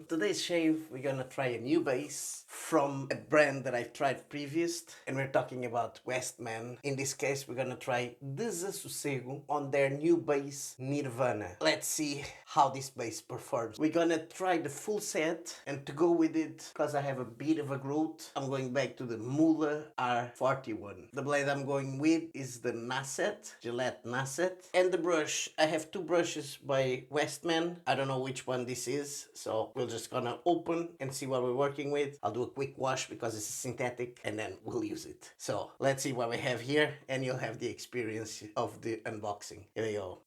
today's shave, we're gonna try a new base from a brand that I've tried previous, and we're talking about WestMan. In this case, we're gonna try Desas Sossego on their new base Nirvana. Let's see how this base performs. We're gonna try the full set, and to go with it, because I have a bit of a growth, I'm going back to the Mühle R41. The blade I'm going with is the Nacet, Gillette Nacet, and the brush. I have two brushes by WestMan. I don't know which one this is, so we're just gonna open and see what we're working with. I'll do a quick wash because it's synthetic, and then we'll use it. So let's see what we have here, and you'll have the experience of the unboxing. Here we go.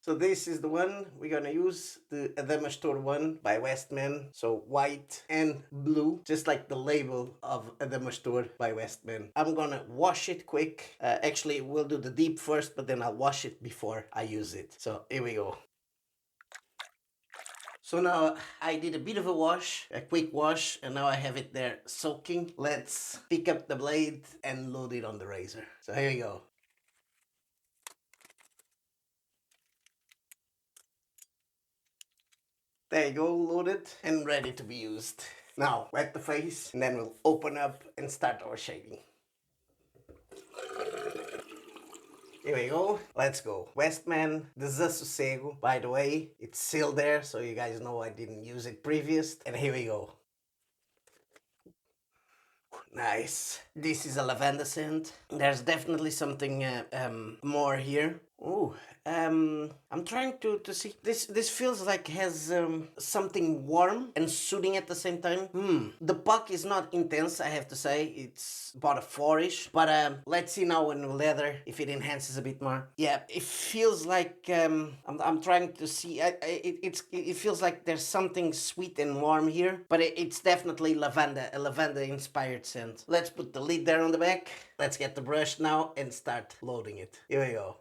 So this is the one we're gonna use, the Adamastor one by WestMan. So white and blue, just like the label of Adamastor by WestMan. I'm gonna wash it quick. Actually, we'll do the deep first, but then I'll wash it before I use it. So here we go. So now I did a bit of a wash, a quick wash, and now I have it there soaking. Let's pick up the blade and load it on the razor. So here we go. There you go, loaded and ready to be used. Now, wet the face, and then we'll open up and start our shaving. Here we go, let's go. WestMan, Desas Sossego. By the way, it's still there, so you guys know I didn't use it previous. And here we go. Nice. This is a lavender scent. There's definitely something more here. Oh, I'm trying to see. This feels like it has something warm and soothing at the same time. The puck is not intense, I have to say. It's about a 4-ish. But let's see now in leather if it enhances a bit more. Yeah, it feels like I'm trying to see. It feels like there's something sweet and warm here, but it's definitely lavender, a lavender inspired scent. Let's put the lid there on the back. Let's get the brush now and start loading it. Here we go.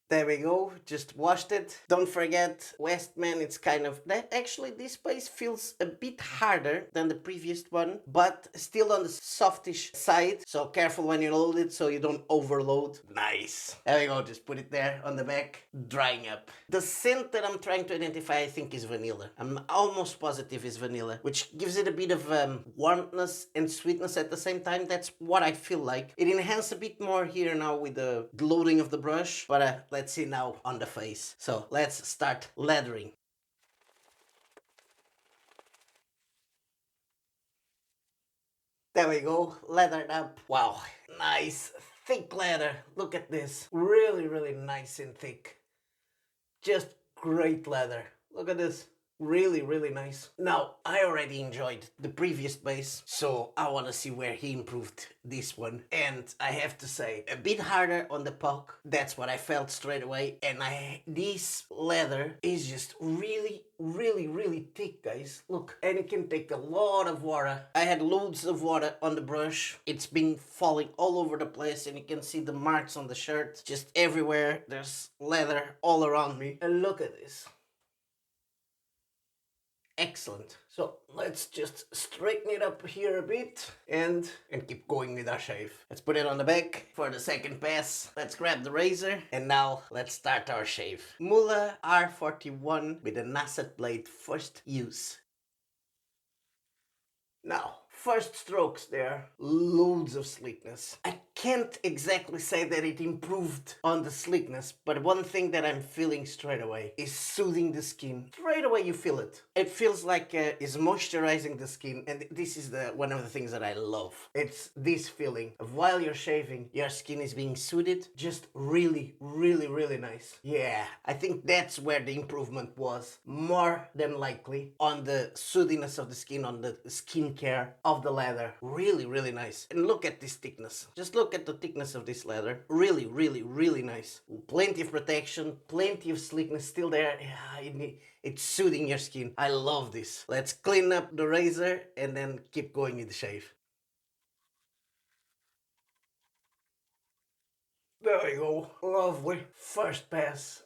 There we go, just washed it. Don't forget, WestMan, it's kind of... Actually, this base feels a bit harder than the previous one, but still on the softish side. So careful when you load it so you don't overload. Nice. There we go, just put it there on the back, drying up. The scent that I'm trying to identify, I think, is vanilla. I'm almost positive it's vanilla, which gives it a bit of warmness and sweetness at the same time. That's what I feel like. It enhances a bit more here now with the loading of the brush, but let's see now on the face. So let's start lathering. There we go, lathered up. Wow, nice thick leather. Look at this, really, really nice and thick. Just great leather. Look at this. Really, really nice. Now, I already enjoyed the previous base, so I want to see where he improved this one. And I have to say, a bit harder on the puck. That's what I felt straight away. And this leather is just really, really, really thick, guys. Look, and it can take a lot of water. I had loads of water on the brush. It's been falling all over the place, and you can see the marks on the shirt just everywhere. There's leather all around me. And look at this. Excellent. So let's just straighten it up here a bit and keep going with our shave. Let's put it on the back for the second pass. Let's grab the razor and now let's start our shave. Mühle R41 with a Nacet blade, first use. Now, first strokes there, loads of sleekness. I can't exactly say that it improved on the sleekness, but one thing that I'm feeling straight away is soothing the skin. Straight away you feel it. It feels like it's moisturizing the skin, and this is one of the things that I love. It's this feeling of while you're shaving, your skin is being soothed. Just really, really, really nice. Yeah, I think that's where the improvement was, more than likely, on the soothingness of the skin, on the skin care of the leather. Really, really nice. And look at this thickness. Just look at the thickness of this leather. Really, really, really nice. Plenty of protection, plenty of sleekness still there. Yeah, it's soothing your skin. I love this. Let's clean up the razor and then keep going with the shave. There we go. Lovely. First pass.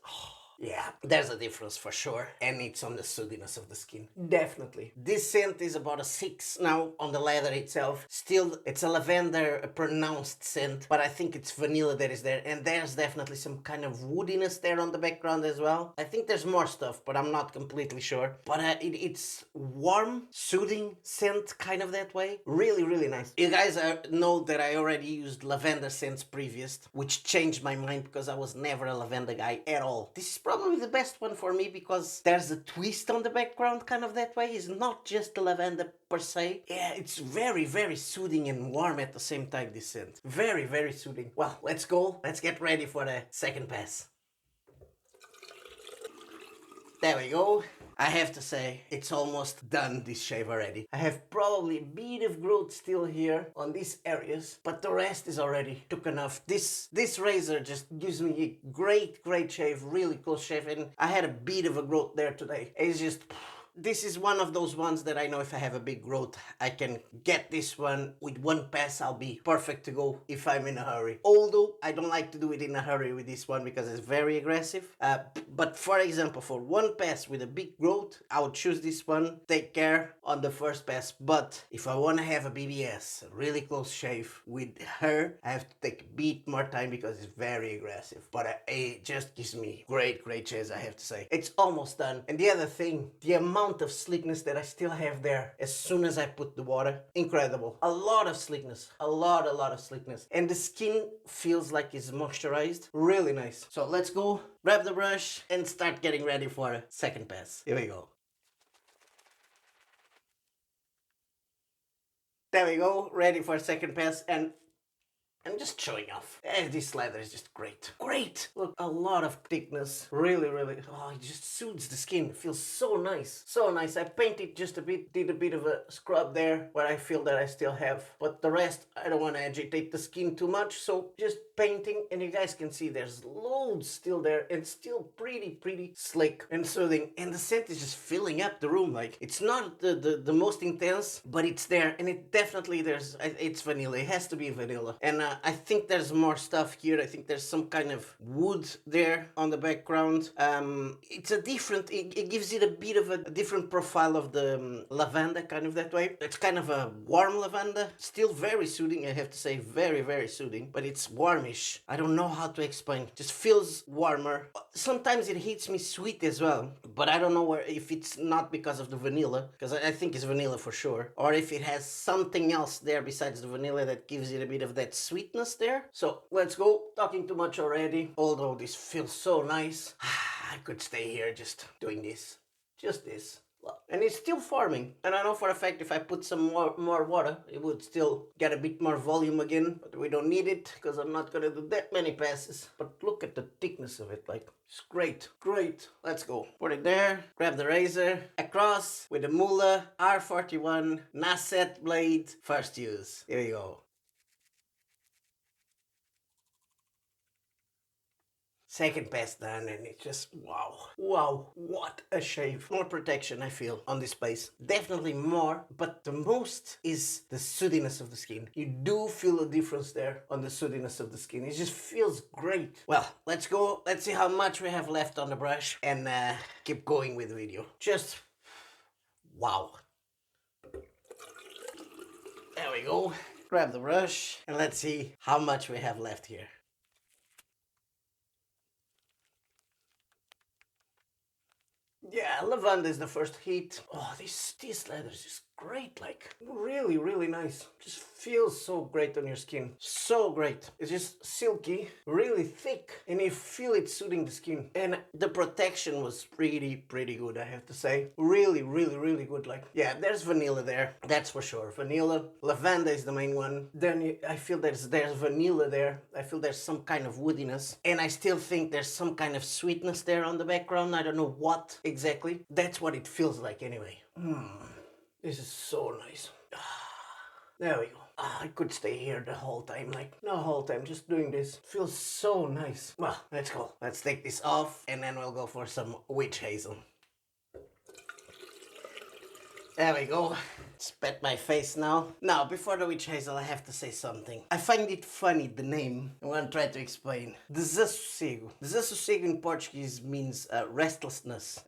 Yeah, there's a difference for sure, and it's on the soothiness of the skin. Definitely. This scent is about a 6 now on the leather itself. Still, it's a lavender, a pronounced scent, but I think it's vanilla that is there, and there's definitely some kind of woodiness there on the background as well. I think there's more stuff, but I'm not completely sure. But it's warm, soothing scent, kind of that way. Really, really nice. You guys know that I already used lavender scents previous, which changed my mind because I was never a lavender guy at all. This is probably the best one for me because there's a twist on the background, kind of that way. It's not just the lavender per se. Yeah, it's very, very soothing and warm at the same time, this scent. Very, very soothing. Well, let's go. Let's get ready for the second pass. There we go. I have to say, it's almost done, this shave already. I have probably a bit of growth still here on these areas, but the rest is already took enough. This razor just gives me a great shave, really close shave, and I had a bit of a growth there today. It's just... This is one of those ones that I know if I have a big growth, I can get this one with one pass. I'll be perfect to go if I'm in a hurry. Although I don't like to do it in a hurry with this one because it's very aggressive. But for example, for one pass with a big growth, I would choose this one, take care on the first pass. But if I want to have a BBS, a really close shave with her, I have to take a bit more time because it's very aggressive. But it just gives me great shaves, I have to say. It's almost done. And the other thing, the amount of slickness that I still have there as soon as I put the water, incredible. A lot of slickness, a lot of slickness, and the skin feels like it's moisturized. Really nice. So let's go grab the brush and start getting ready for a second pass. Here we go. There we go, ready for a second pass, and I'm just showing off. This leather is just great. Great! Look, a lot of thickness. Really, oh, it just soothes the skin. It feels so nice. So nice. I painted just a bit, did a bit of a scrub there where I feel that I still have. But the rest, I don't want to agitate the skin too much. So just painting, and you guys can see there's loads still there and still pretty slick and soothing. And the scent is just filling up the room. Like, it's not the most intense, but it's there. And it definitely, it's vanilla. It has to be vanilla. And I think there's more stuff here. I think there's some kind of wood there on the background. It's a different, it gives it a bit of a different profile of the lavender, kind of that way. It's kind of a warm lavender, still very soothing, I have to say, very soothing, but it's warmish. I don't know how to explain. Just feels warmer. Sometimes it hits me sweet as well, but I don't know if it's not because of the vanilla, because I think it's vanilla for sure, or if it has something else there besides the vanilla that gives it a bit of that sweetness there. So let's go. Talking too much already, although this feels so nice. I could stay here just doing this, just this. And it's still forming, and I know for a fact if I put some more water it would still get a bit more volume again, but we don't need it because I'm not gonna do that many passes. But look at the thickness of it, like, it's great. Let's go. Put it there, grab the razor, across with the Mühle R41 Nacet blade, first use. Here we go. Second pass done, and it's just wow, what a shave. More protection I feel on this place, definitely more, but the most is the soothiness of the skin. You do feel a difference there on the soothiness of the skin. It just feels great. Well, let's go. Let's see how much we have left on the brush and keep going with the video. Just wow. There we go. Grab the brush and let's see how much we have left here. Yeah, lavender is the first heat. Oh, this leather is just great, like really nice. Just feels so great on your skin. So great. It's just silky, really thick, and you feel it soothing the skin. And the protection was pretty good, I have to say. Really good. Like, yeah, there's vanilla there, that's for sure. Vanilla, lavender is the main one. Then I feel there's vanilla there. I feel there's some kind of woodiness, and I still think there's some kind of sweetness there on the background. I don't know what exactly. That's what it feels like anyway. This is so nice. There we go. I could stay here the whole time, like the whole time, just doing this. Feels so nice. Well, let's go. Let's take this off and then we'll go for some witch hazel. There we go. Spat my face now. Now, before the witch hazel, I have to say something. I find it funny, the name. I'm gonna try to explain. Desasossego. Desasossego in Portuguese means restlessness,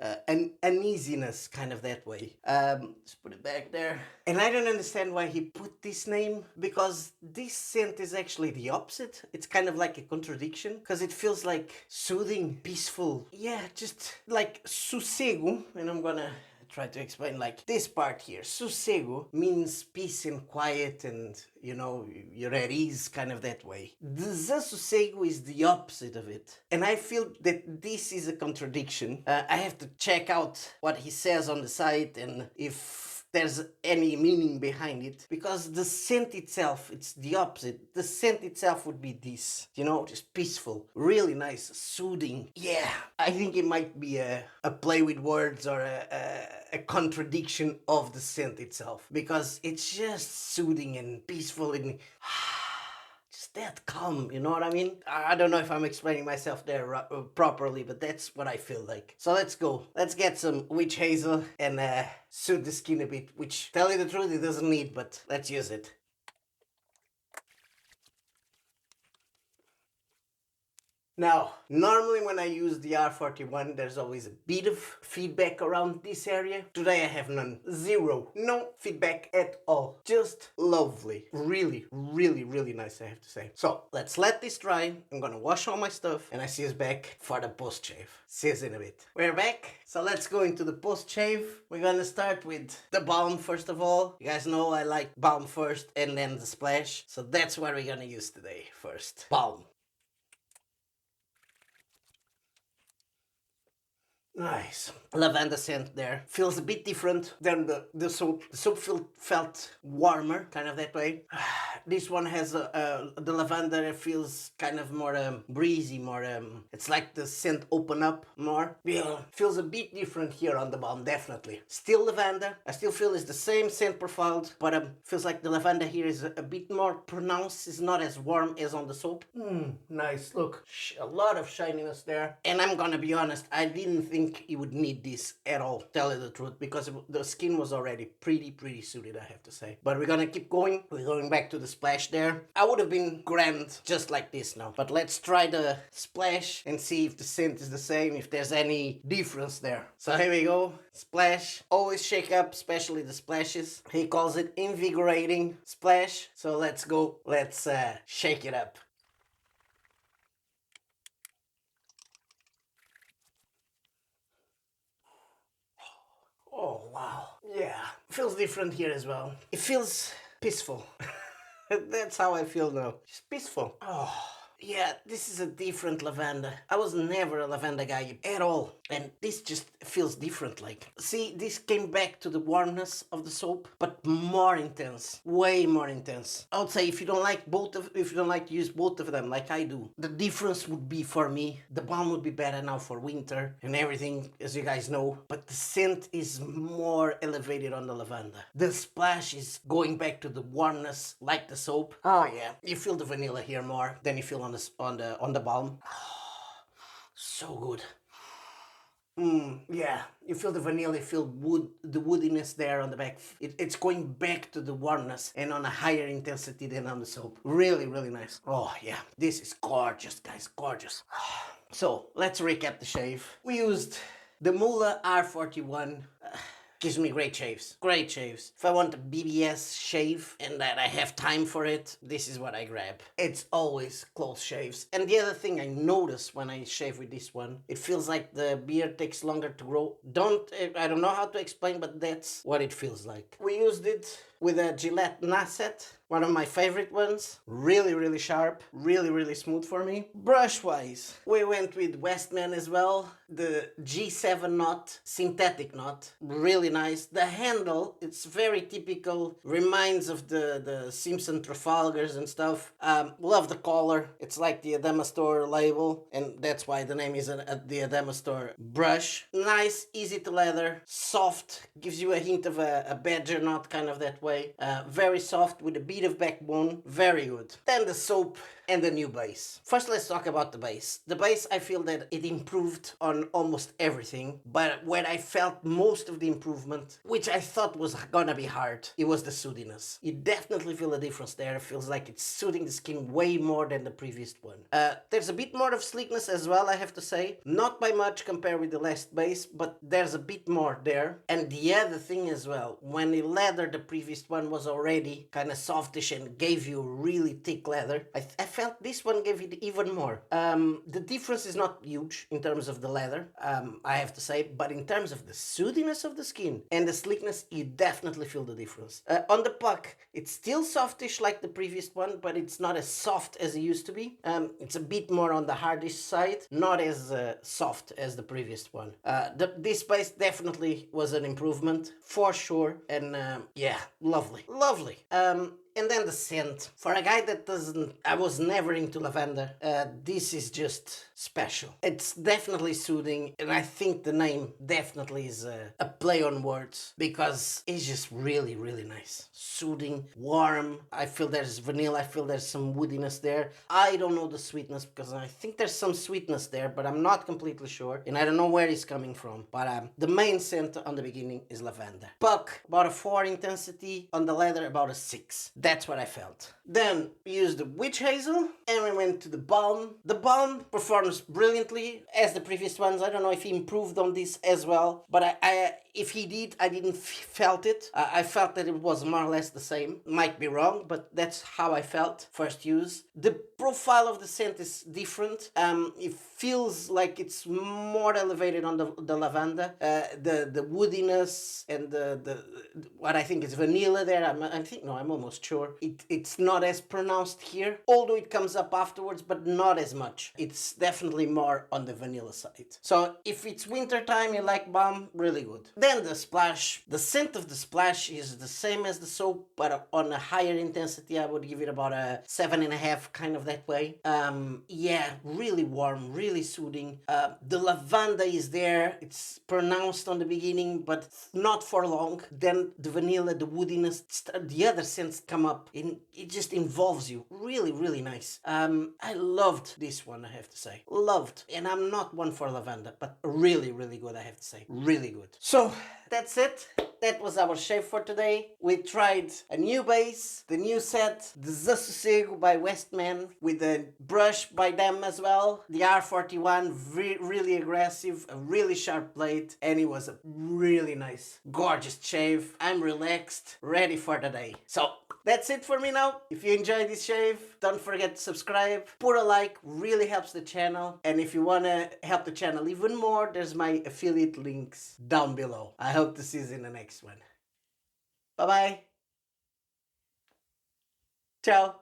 uneasiness, kind of that way. Let's put it back there. And I don't understand why he put this name, because this scent is actually the opposite. It's kind of like a contradiction, because it feels like soothing, peaceful. Yeah, just like sossego, and I'm gonna try to explain like this part here. Sossego means peace and quiet, and you know, you're at ease, kind of that way. Desassossego is the opposite of it. And I feel that this is a contradiction. I have to check out what he says on the site and if there's any meaning behind it, because the scent itself, it's the opposite. The scent itself would be this, you know, just peaceful, really nice, soothing. Yeah, I think it might be a play with words or a contradiction of the scent itself, because it's just soothing and peaceful and just that calm, you know what I mean? I don't know if I'm explaining myself there properly, but that's what I feel like. So let's go. Let's get some witch hazel and soothe the skin a bit, which, tell you the truth, it doesn't need, but let's use it. Now, normally when I use the R41, there's always a bit of feedback around this area. Today I have none. Zero. No feedback at all. Just lovely. Really, really, really nice, I have to say. So, let's let this dry. I'm gonna wash all my stuff and I see us back for the post-shave. See us in a bit. We're back. So let's go into the post-shave. We're gonna start with the balm first of all. You guys know I like balm first and then the splash. So that's what we're gonna use today first. Balm. Nice. Lavender scent there. Feels a bit different than the soap. The soap felt warmer, kind of that way. This one has the lavender feels kind of more breezy, more it's like the scent open up more. Yeah, feels a bit different here on the balm, definitely. Still lavender. I still feel it's the same scent profiled, but feels like the lavender here is a bit more pronounced. It's not as warm as on the soap. Nice. Look, a lot of shininess there. And I'm gonna be honest, I didn't think you would need this at all, tell you the truth, because the skin was already pretty suited, I have to say. But we're gonna keep going. We're going back to the splash there. I would have been grand just like this now, but let's try the splash and see if the scent is the same, if there's any difference there. So here we go. Splash. Always shake up, especially the splashes. He calls it invigorating splash. So let's go. Let's shake it up. Oh, wow. Yeah, feels different here as well. It feels peaceful. That's how I feel now. Just peaceful. Oh. Yeah, this is a different lavender. I was never a lavender guy at all. And this just feels different, like. See, this came back to the warmness of the soap, but more intense. Way more intense. I would say if you don't like to use both of them like I do, the difference would be, for me, the balm would be better now for winter and everything, as you guys know. But the scent is more elevated on the lavender. The splash is going back to the warmness like the soap. Oh yeah, you feel the vanilla here more than you feel on the balm. So good. Yeah, you feel the vanilla, you feel the woodiness there on the back. It's going back to the warmness and on a higher intensity than on the soap. Really, really nice. Oh yeah, this is gorgeous, guys, gorgeous. So let's recap the shave. We used the Mühle R41. Gives me great shaves. Great shaves. If I want a BBS shave and that I have time for it, this is what I grab. It's always close shaves. And the other thing I notice when I shave with this one, it feels like the beard takes longer to grow. I don't know how to explain, but that's what it feels like. We used it with a Gillette Nacet, one of my favorite ones. Really, really sharp, really, really smooth for me. Brush wise, we went with WestMan as well. The G7 knot, synthetic knot, really nice. The handle, it's very typical, reminds of the Simpson Trafalgars and stuff. Love the collar, it's like the Adamastor label, and that's why the name is the Adamastor brush. Nice, easy to leather, soft, gives you a hint of a badger knot, kind of that way. Very soft with a bit of backbone, very good. Then the soap and the new base. First, let's talk about the base. The base, I feel that it improved on almost everything, but where I felt most of the improvement, which I thought was gonna be hard, it was the soothiness. You definitely feel a difference there. It feels like it's soothing the skin way more than the previous one. There's a bit more of sleekness as well, I have to say. Not by much compared with the last base, but there's a bit more there. And the other thing as well, when the leather, the previous one was already kind of softish and gave you really thick leather, I felt this one gave it even more. The difference is not huge in terms of the leather, I have to say, but in terms of the soothiness of the skin and the sleekness, you definitely feel the difference. On the puck, it's still softish like the previous one, but it's not as soft as it used to be. It's a bit more on the hardish side, not as soft as the previous one. This base definitely was an improvement for sure, and yeah, lovely, lovely. And then the scent. For a guy that I was never into lavender, this is just special. It's definitely soothing, and I think the name definitely is a play on words, because it's just really, really nice. Soothing, warm. I feel there's vanilla, I feel there's some woodiness there. I don't know the sweetness, because I think there's some sweetness there, but I'm not completely sure, and I don't know where it's coming from. But the main scent on the beginning is lavender. Puck, about a 4 intensity. On the leather, about a 6. That's what I felt. Then we used the witch hazel and we went to the balm. The balm performs brilliantly as the previous ones. I don't know if he improved on this as well, but if he did, I didn't felt it. I felt that it was more or less the same. Might be wrong, but that's how I felt first use. The profile of the scent is different. It feels like it's more elevated on the lavender. The woodiness and the what I think is vanilla there. I'm almost sure. It's not as pronounced here, although it comes up afterwards, but not as much. It's definitely more on the vanilla side. So if it's winter time, you like balm, really good. Then the splash. The scent of the splash is the same as the soap, but on a higher intensity. I would give it about a 7.5, kind of that way. Yeah, really warm, really soothing. The lavender is there. It's pronounced on the beginning, but not for long. Then the vanilla, the woodiness, the other scents come up, and it just involves you. Really, really nice. I loved this one, I have to say. Loved. And I'm not one for lavender, but really, really good, I have to say. Really good. So that's it. That was our shave for today. We tried a new base, the new set, the Sossego by WestMan, with a brush by them as well. The R41, really aggressive, a really sharp blade, and it was a really nice, gorgeous shave. I'm relaxed, ready for the day. So that's it for me now. If you enjoyed this shave, don't forget to subscribe. Put a like, really helps the channel. And if you want to help the channel even more, there's my affiliate links down below. I hope to see you in the next one. Bye-bye. Ciao.